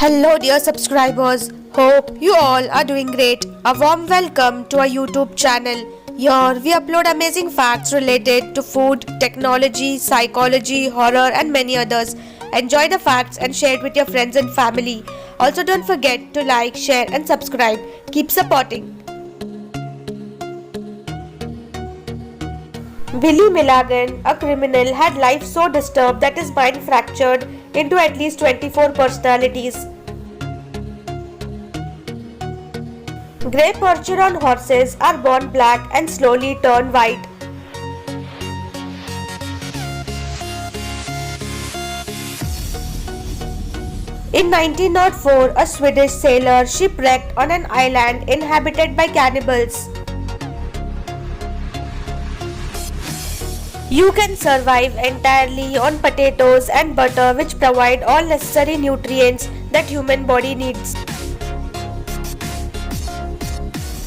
Hello, dear subscribers. Hope you all are doing great. A warm welcome to our YouTube channel. Here we upload amazing facts related to food, technology, psychology, horror, and many others. Enjoy the facts and share it with your friends and family. Also, don't forget to like, share, and subscribe. Keep supporting. Billy Milligan, a criminal, had life so disturbed that his mind fractured into at least 24 personalities. Grey Percheron horses are born black and slowly turn white. In 1904, a Swedish sailor shipwrecked on an island inhabited by cannibals. You can survive entirely on potatoes and butter, which provide all necessary nutrients that human body needs.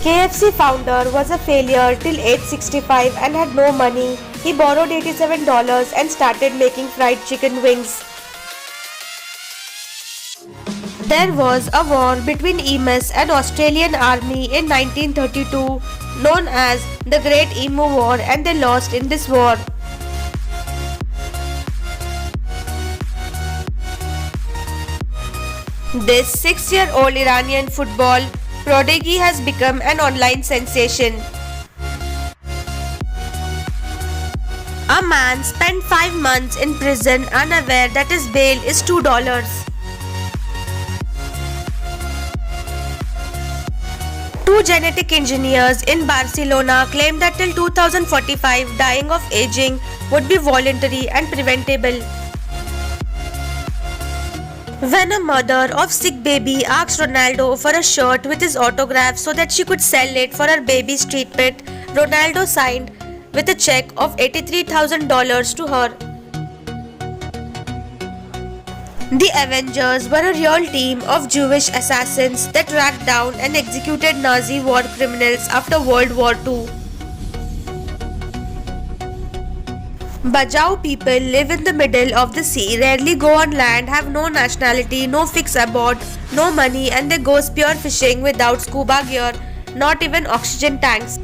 KFC founder was a failure till age 65 and had no money. He borrowed $87 and started making fried chicken wings. There was a war between EMS and Australian Army in 1932 known as the Great Emu War, and they lost in this war. This 6-year-old Iranian football prodigy has become an online sensation. A man spent 5 months in prison unaware that his bail is $2. Two genetic engineers in Barcelona claim that till 2045 dying of aging would be voluntary and preventable. When a mother of sick baby asked Ronaldo for a shirt with his autograph so that she could sell it for her baby's treatment, Ronaldo signed with a check of $83,000 to her. The Avengers were a real team of Jewish assassins that tracked down and executed Nazi war criminals after World War II. Bajau people live in the middle of the sea, rarely go on land, have no nationality, no fix abode, no money, and they go spear fishing without scuba gear, not even oxygen tanks.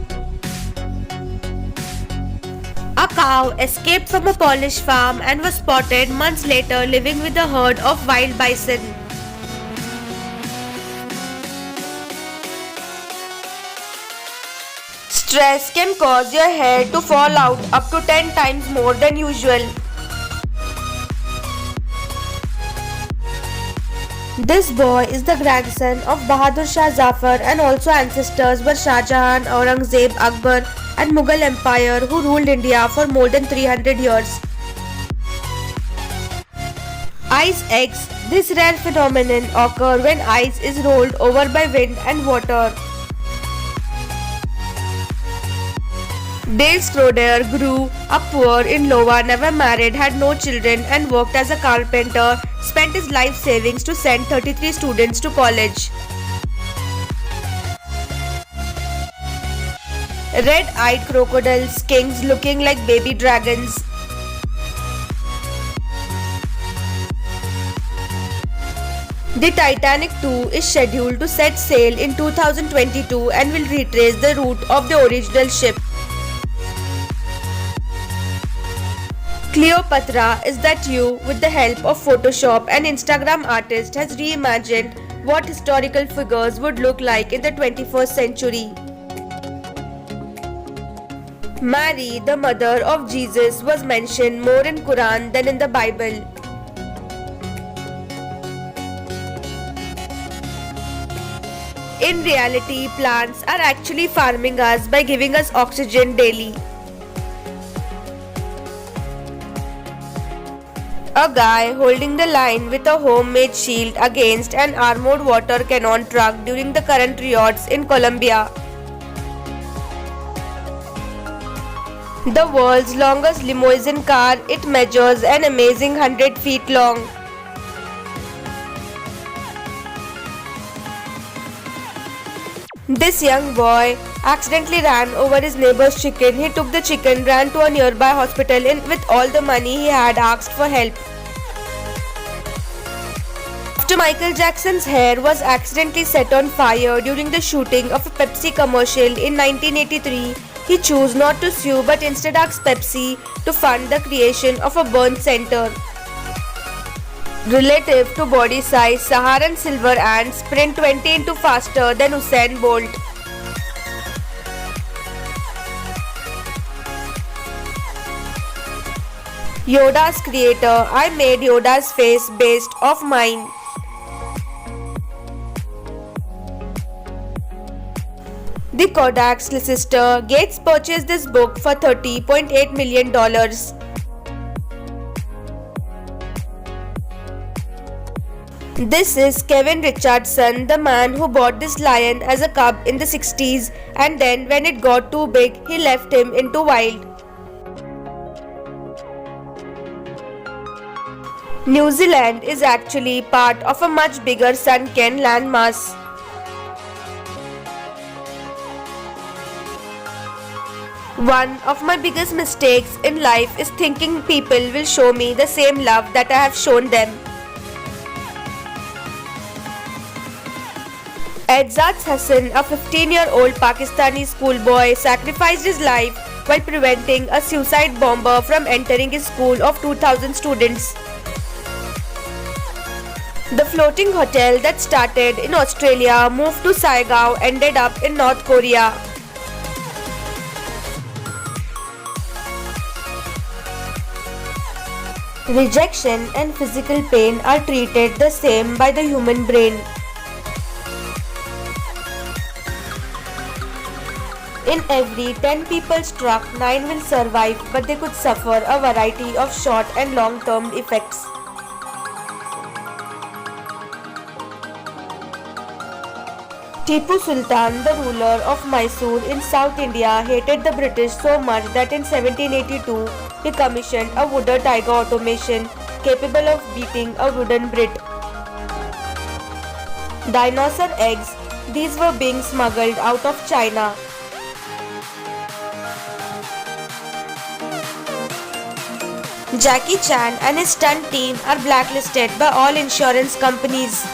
A cow escaped from a Polish farm and was spotted months later living with a herd of wild bison. Stress can cause your hair to fall out up to 10 times more than usual. This boy is the grandson of Bahadur Shah Zafar, and also ancestors were Shah Jahan, Aurangzeb, Akbar and Mughal Empire, who ruled India for more than 300 years. Ice eggs. This rare phenomenon occurs when ice is rolled over by wind and water. Dale Schroeder grew up poor in Iowa, never married, had no children and worked as a carpenter, spent his life savings to send 33 students to college. Red-eyed crocodiles, kings looking like baby dragons. The Titanic 2 is scheduled to set sail in 2022 and will retrace the route of the original ship. Cleopatra is that you, with the help of Photoshop, an Instagram artist has reimagined what historical figures would look like in the 21st century. Mary, the mother of Jesus, was mentioned more in Quran than in the Bible. In reality, plants are actually farming us by giving us oxygen daily. A guy holding the line with a homemade shield against an armored water cannon truck during the current riots in Colombia. The world's longest limousine car, it measures an amazing 100 feet long. This young boy accidentally ran over his neighbor's chicken. He took the chicken, ran to a nearby hospital and with all the money he had asked for help. After Michael Jackson's hair was accidentally set on fire during the shooting of a Pepsi commercial in 1983, he chose not to sue but instead asked Pepsi to fund the creation of a burn center. Relative to body size, Saharan silver ants sprint 20 into faster than Usain Bolt. Yoda's creator, I made Yoda's face based off mine. The Kodak's sister Gates purchased this book for $30.8 million. This is Kevin Richardson, the man who bought this lion as a cub in the 60s, and then when it got too big, he left him into wild. New Zealand is actually part of a much bigger sunken landmass. One of my biggest mistakes in life is thinking people will show me the same love that I have shown them. Edzaz Hassan, a 15-year-old Pakistani schoolboy, sacrificed his life while preventing a suicide bomber from entering his school of 2,000 students. The floating hotel that started in Australia, moved to Saigon, ended up in North Korea. Rejection and physical pain are treated the same by the human brain. In every 10 people struck, 9 will survive, but they could suffer a variety of short and long-term effects. Tipu Sultan, the ruler of Mysore in South India, hated the British so much that in 1782 he commissioned a wooden tiger automation capable of beating a wooden Brit. Dinosaur eggs, these were being smuggled out of China. Jackie Chan and his stunt team are blacklisted by all insurance companies.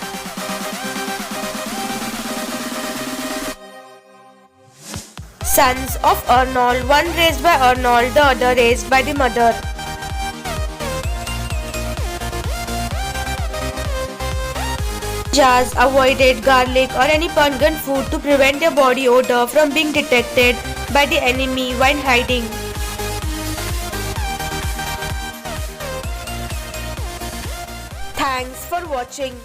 Sons of Arnold, one raised by Arnold, the other raised by the mother. Ninjas avoided garlic or any pungent food to prevent their body odor from being detected by the enemy while hiding. Thanks for watching.